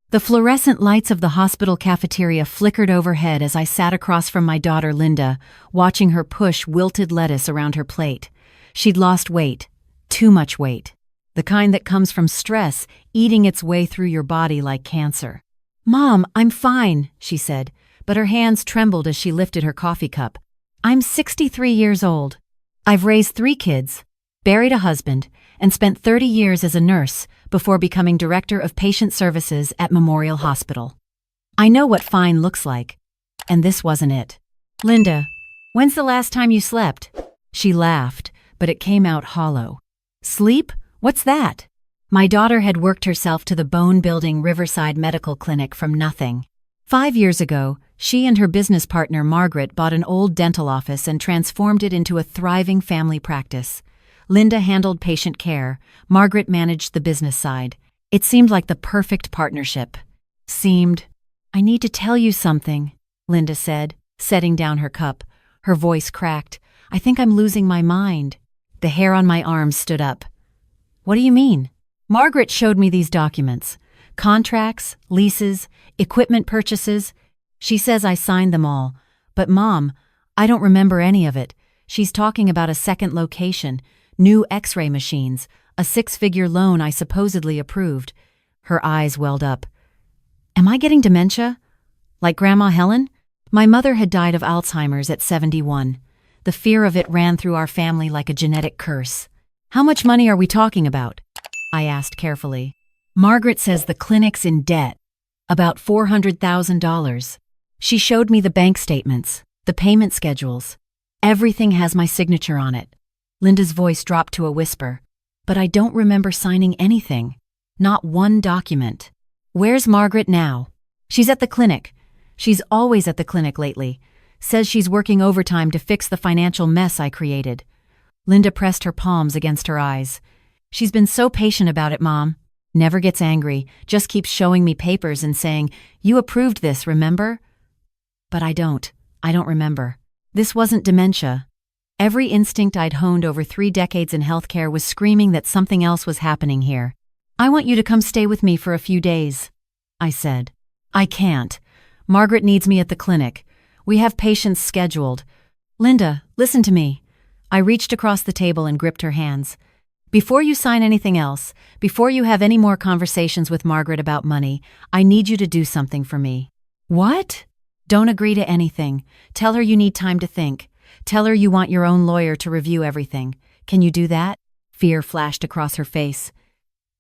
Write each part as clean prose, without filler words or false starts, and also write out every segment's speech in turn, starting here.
The fluorescent lights of the hospital cafeteria flickered overhead as I sat across from my daughter Linda, watching her push wilted lettuce around her plate. She'd lost weight. Too much weight. The kind that comes from stress eating its way through your body like cancer. "Mom, I'm fine," she said, but her hands trembled as she lifted her coffee cup. "I'm 63 years old. I've raised 3 kids, buried a husband, and spent 30 years as a nurse before becoming Director of Patient Services at Memorial Hospital. I know what fine looks like, and this wasn't it." "Linda, when's the last time you slept?" She laughed, but it came out hollow. "Sleep? What's that?" My daughter had worked herself to the bone-building Riverside Medical Clinic from nothing. 5 years ago, she and her business partner Margaret bought an old dental office and transformed it into a thriving family practice. Linda handled patient care, Margaret managed the business side. It seemed like the perfect partnership. "I need to tell you something," Linda said, setting down her cup. Her voice cracked. "I think I'm losing my mind." The hair on my arms stood up. "What do you mean?" "Margaret showed me these documents. Contracts, leases, equipment purchases. She says I signed them all. But Mom, I don't remember any of it. She's talking about a second location, new X-ray machines, a 6-figure loan I supposedly approved." Her eyes welled up. "Am I getting dementia? Like Grandma Helen?" My mother had died of Alzheimer's at 71. The fear of it ran through our family like a genetic curse. "How much money are we talking about?" I asked carefully. "Margaret says the clinic's in debt. About $400,000. She showed me the bank statements, the payment schedules. Everything has my signature on it." Linda's voice dropped to a whisper. "But I don't remember signing anything. Not one document." "Where's Margaret now?" "She's at the clinic. She's always at the clinic lately. Says she's working overtime to fix the financial mess I created." Linda pressed her palms against her eyes. "She's been so patient about it, Mom. Never gets angry, just keeps showing me papers and saying, 'You approved this, remember?' But I don't remember. This wasn't dementia. Every instinct I'd honed over 3 decades in healthcare was screaming that something else was happening here. "I want you to come stay with me for a few days," I said. "I can't. Margaret needs me at the clinic. We have patients scheduled." "Linda, listen to me." I reached across the table and gripped her hands. "Before you sign anything else, before you have any more conversations with Margaret about money, I need you to do something for me." "What?" "Don't agree to anything. Tell her you need time to think. Tell her you want your own lawyer to review everything. Can you do that?" Fear flashed across her face.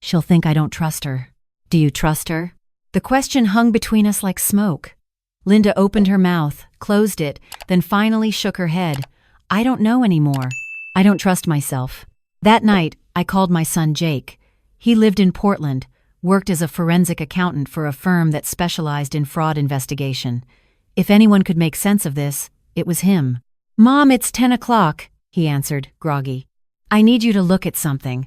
"She'll think I don't trust her." "Do you trust her?" The question hung between us like smoke. Linda opened her mouth, closed it, then finally shook her head. "I don't know anymore. I don't trust myself." That night, I called my son Jake. He lived in Portland, worked as a forensic accountant for a firm that specialized in fraud investigation. If anyone could make sense of this, it was him. "Mom, it's 10 o'clock, he answered, groggy. "I need you to look at something.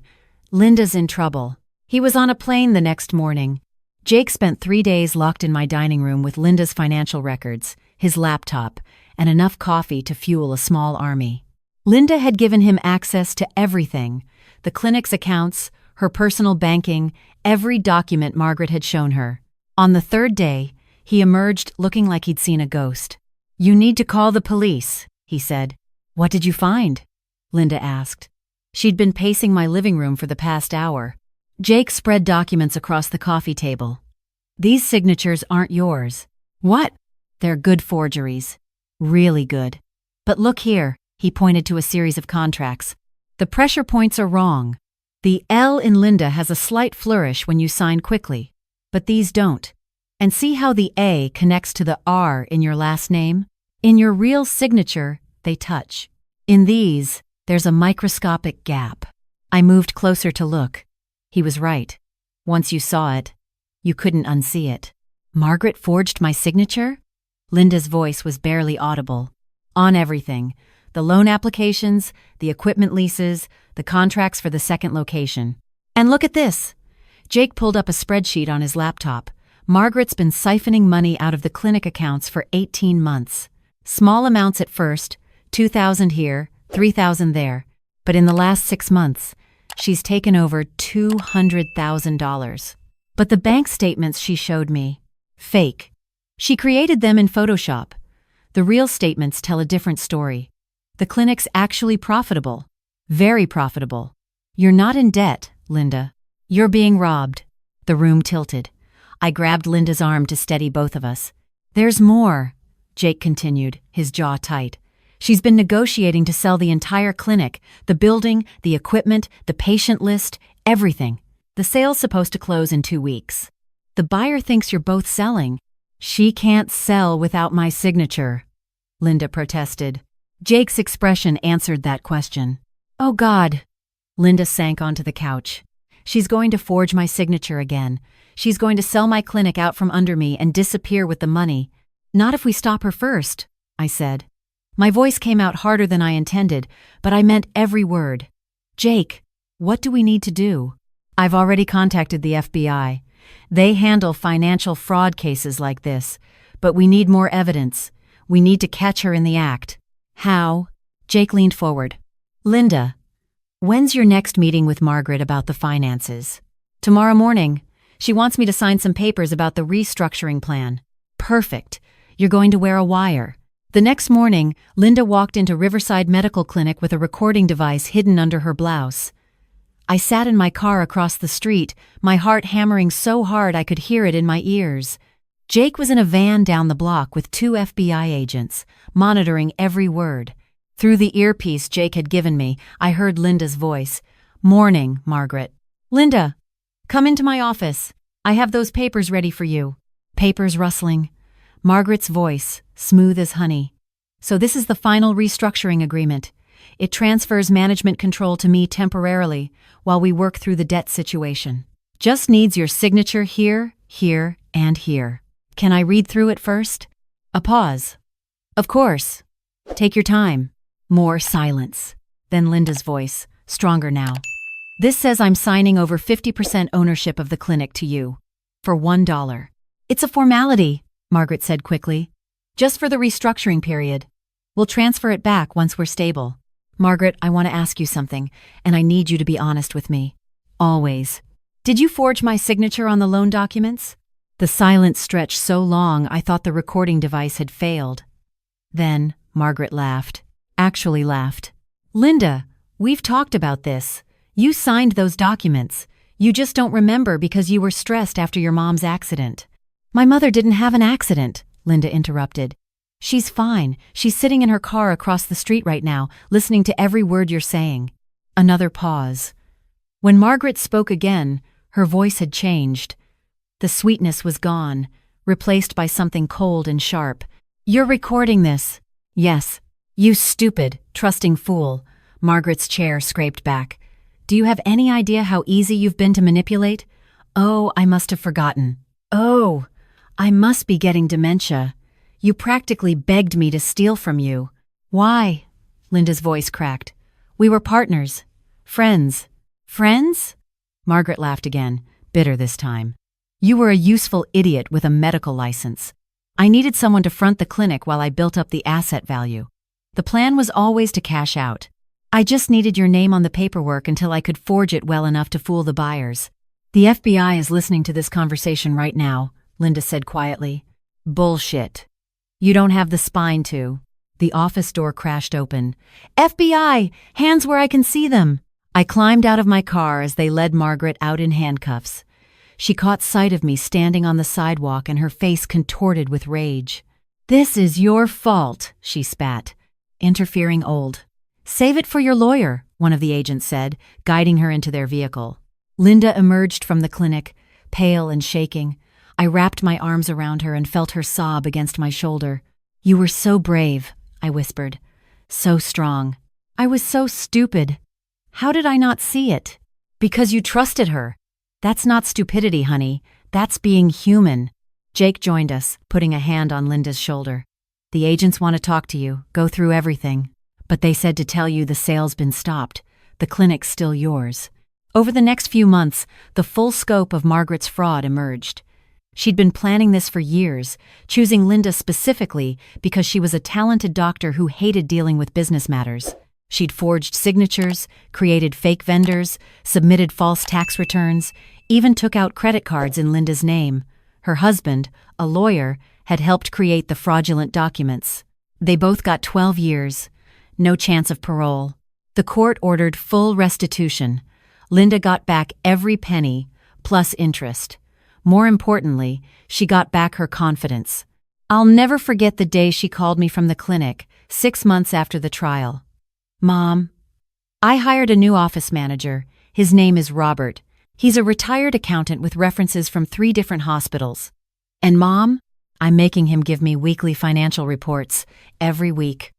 Linda's in trouble." He was on a plane the next morning. Jake spent 3 days locked in my dining room with Linda's financial records, his laptop, and enough coffee to fuel a small army. Linda had given him access to everything, the clinic's accounts, her personal banking, every document Margaret had shown her. On the 3rd day, he emerged looking like he'd seen a ghost. "You need to call the police," he said. "What did you find?" Linda asked. She'd been pacing my living room for the past hour. Jake spread documents across the coffee table. "These signatures aren't yours." "What?" "They're good forgeries. Really good. But look here," he pointed to a series of contracts. "The pressure points are wrong. The L in Linda has a slight flourish when you sign quickly, but these don't. And see how the A connects to the R in your last name? In your real signature, they touch. In these, there's a microscopic gap." I moved closer to look. He was right. Once you saw it, you couldn't unsee it. "Margaret forged my signature?" Linda's voice was barely audible. "On everything. The loan applications, the equipment leases, the contracts for the second location. And look at this." Jake pulled up a spreadsheet on his laptop. "Margaret's been siphoning money out of the clinic accounts for 18 months. Small amounts at first, $2,000 here, $3,000 there. But in the last 6 months, she's taken over $200,000. But the bank statements she showed me, fake. She created them in Photoshop. The real statements tell a different story. The clinic's actually profitable. Very profitable. You're not in debt, Linda. You're being robbed. The room tilted. I grabbed Linda's arm to steady both of us. There's more, Jake continued, his jaw tight. She's been negotiating to sell the entire clinic, the building, the equipment, the patient list, everything. The sale's supposed to close in 2 weeks. The buyer thinks you're both selling. She can't sell without my signature, Linda protested. Jake's expression answered that question. Oh God. Linda sank onto the couch. She's going to forge my signature again. She's going to sell my clinic out from under me and disappear with the money. Not if we stop her first, I said. My voice came out harder than I intended, but I meant every word. Jake, what do we need to do? I've already contacted the FBI. They handle financial fraud cases like this, but we need more evidence. We need to catch her in the act. How? Jake leaned forward. Linda, when's your next meeting with Margaret about the finances? Tomorrow morning. She wants me to sign some papers about the restructuring plan. Perfect. You're going to wear a wire. The next morning, Linda walked into Riverside Medical Clinic with a recording device hidden under her blouse. I sat in my car across the street, my heart hammering so hard I could hear it in my ears. Jake was in a van down the block with 2 FBI agents, monitoring every word. Through the earpiece Jake had given me, I heard Linda's voice. Morning, Margaret. Linda, come into my office. I have those papers ready for you. Papers rustling. Margaret's voice, smooth as honey. So this is the final restructuring agreement. It transfers management control to me temporarily while we work through the debt situation. Just needs your signature here, here, and here. Can I read through it first? A pause. Of course. Take your time. More silence. Then Linda's voice, stronger now. This says I'm signing over 50% ownership of the clinic to you. For $1. It's a formality, Margaret said quickly. Just for the restructuring period. We'll transfer it back once we're stable. Margaret, I want to ask you something, and I need you to be honest with me. Always. Did you forge my signature on the loan documents? The silence stretched so long I thought the recording device had failed. Then, Margaret laughed. Actually laughed. Linda, we've talked about this. You signed those documents. You just don't remember because you were stressed after your mom's accident. My mother didn't have an accident, Linda interrupted. She's fine. She's sitting in her car across the street right now, listening to every word you're saying. Another pause. When Margaret spoke again, her voice had changed. The sweetness was gone, replaced by something cold and sharp. You're recording this. Yes. You stupid, trusting fool. Margaret's chair scraped back. Do you have any idea how easy you've been to manipulate? Oh, I must have forgotten. Oh, I must be getting dementia. You practically begged me to steal from you. Why? Linda's voice cracked. We were partners. Friends. Friends? Margaret laughed again, bitter this time. You were a useful idiot with a medical license. I needed someone to front the clinic while I built up the asset value. The plan was always to cash out. I just needed your name on the paperwork until I could forge it well enough to fool the buyers. The FBI is listening to this conversation right now, Linda said quietly. Bullshit. You don't have the spine to. The office door crashed open. FBI! Hands where I can see them! I climbed out of my car as they led Margaret out in handcuffs. She caught sight of me standing on the sidewalk and her face contorted with rage. This is your fault, she spat, interfering old. Save it for your lawyer, one of the agents said, guiding her into their vehicle. Linda emerged from the clinic, pale and shaking. I wrapped my arms around her and felt her sob against my shoulder. You were so brave, I whispered. So strong. I was so stupid. How did I not see it? Because you trusted her. That's not stupidity, honey. That's being human. Jake joined us, putting a hand on Linda's shoulder. The agents want to talk to you, go through everything. But they said to tell you the sale's been stopped. The clinic's still yours. Over the next few months, the full scope of Margaret's fraud emerged. She'd been planning this for years, choosing Linda specifically because she was a talented doctor who hated dealing with business matters. She'd forged signatures, created fake vendors, submitted false tax returns, even took out credit cards in Linda's name. Her husband, a lawyer, had helped create the fraudulent documents. They both got 12 years. No chance of parole. The court ordered full restitution. Linda got back every penny, plus interest. More importantly, she got back her confidence. I'll never forget the day she called me from the clinic, 6 months after the trial. "Mom, I hired a new office manager. His name is Robert. He's a retired accountant with references from 3 different hospitals. And Mom, I'm making him give me weekly financial reports, every week.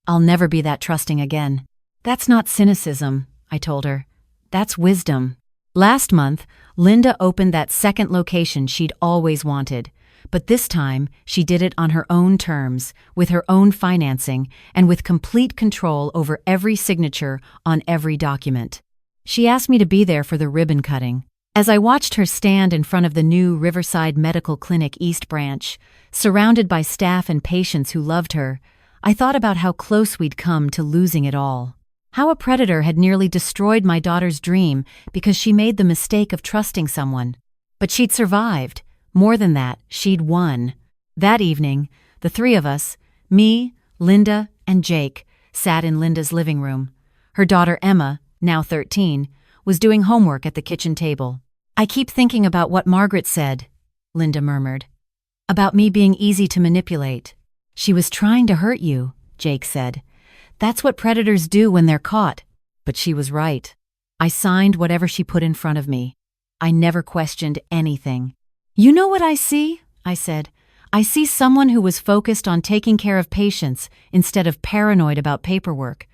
I'll never be that trusting again." "That's not cynicism," I told her. "That's wisdom." Last month, Linda opened that second location she'd always wanted. But this time, she did it on her own terms, with her own financing, and with complete control over every signature on every document. She asked me to be there for the ribbon cutting. As I watched her stand in front of the new Riverside Medical Clinic East Branch, surrounded by staff and patients who loved her, I thought about how close we'd come to losing it all. How a predator had nearly destroyed my daughter's dream because she made the mistake of trusting someone. But she'd survived. More than that, she'd won. That evening, the 3 of us, me, Linda, and Jake, sat in Linda's living room. Her daughter Emma, now 13, was doing homework at the kitchen table. "I keep thinking about what Margaret said," Linda murmured. "About me being easy to manipulate." "She was trying to hurt you," Jake said. "That's what predators do when they're caught." But she was right. I signed whatever she put in front of me. I never questioned anything. "You know what I see?" I said. "I see someone who was focused on taking care of patients instead of paranoid about paperwork.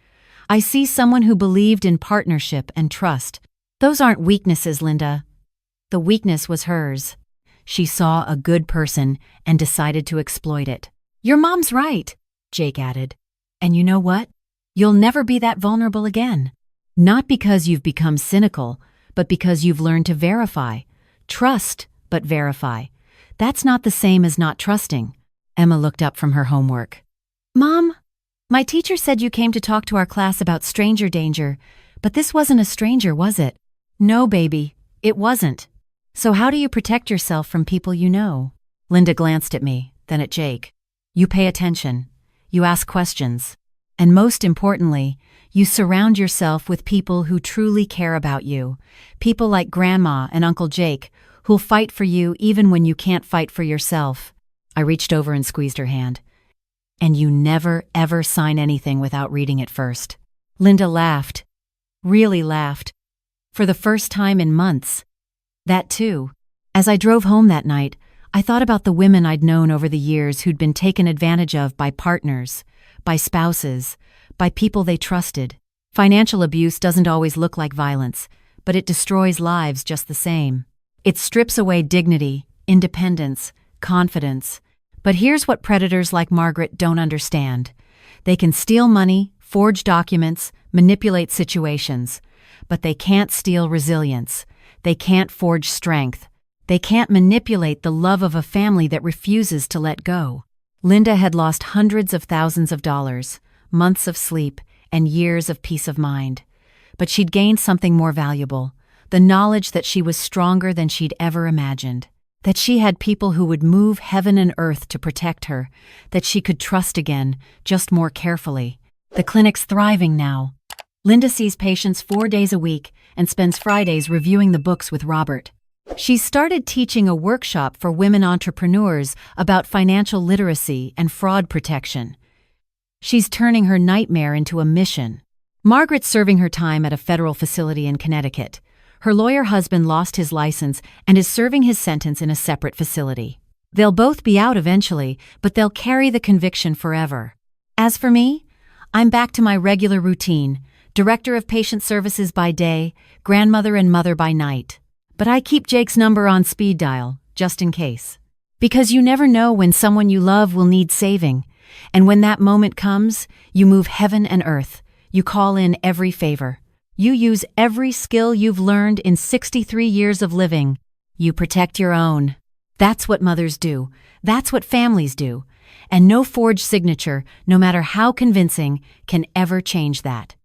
I see someone who believed in partnership and trust. Those aren't weaknesses, Linda." The weakness was hers. She saw a good person and decided to exploit it. "Your mom's right," Jake added. "And you know what? You'll never be that vulnerable again. Not because you've become cynical, but because you've learned to verify. Trust, but verify. That's not the same as not trusting." Emma looked up from her homework. "Mom, my teacher said you came to talk to our class about stranger danger, but this wasn't a stranger, was it?" "No, baby, it wasn't. So how do you protect yourself from people you know?" Linda glanced at me, then at Jake. "You pay attention. You ask questions. And most importantly, you surround yourself with people who truly care about you. People like Grandma and Uncle Jake, who'll fight for you even when you can't fight for yourself." I reached over and squeezed her hand. "And you never, ever sign anything without reading it first." Linda laughed. Really laughed. For the first time in months. That too. As I drove home that night, I thought about the women I'd known over the years who'd been taken advantage of by partners, by spouses, by people they trusted. Financial abuse doesn't always look like violence, but it destroys lives just the same. It strips away dignity, independence, confidence. But here's what predators like Margaret don't understand. They can steal money, forge documents, manipulate situations. But they can't steal resilience. They can't forge strength. They can't manipulate the love of a family that refuses to let go. Linda had lost hundreds of thousands of dollars, months of sleep, and years of peace of mind. But she'd gained something more valuable, the knowledge that she was stronger than she'd ever imagined, that she had people who would move heaven and earth to protect her, that she could trust again, just more carefully. The clinic's thriving now. Linda sees patients 4 days a week and spends Fridays reviewing the books with Robert. She's started teaching a workshop for women entrepreneurs about financial literacy and fraud protection. She's turning her nightmare into a mission. Margaret's serving her time at a federal facility in Connecticut. Her lawyer husband lost his license and is serving his sentence in a separate facility. They'll both be out eventually, but they'll carry the conviction forever. As for me, I'm back to my regular routine, director of patient services by day, grandmother and mother by night. But I keep Jake's number on speed dial, just in case. Because you never know when someone you love will need saving. And when that moment comes, you move heaven and earth. You call in every favor. You use every skill you've learned in 63 years of living. You protect your own. That's what mothers do. That's what families do. And no forged signature, no matter how convincing, can ever change that.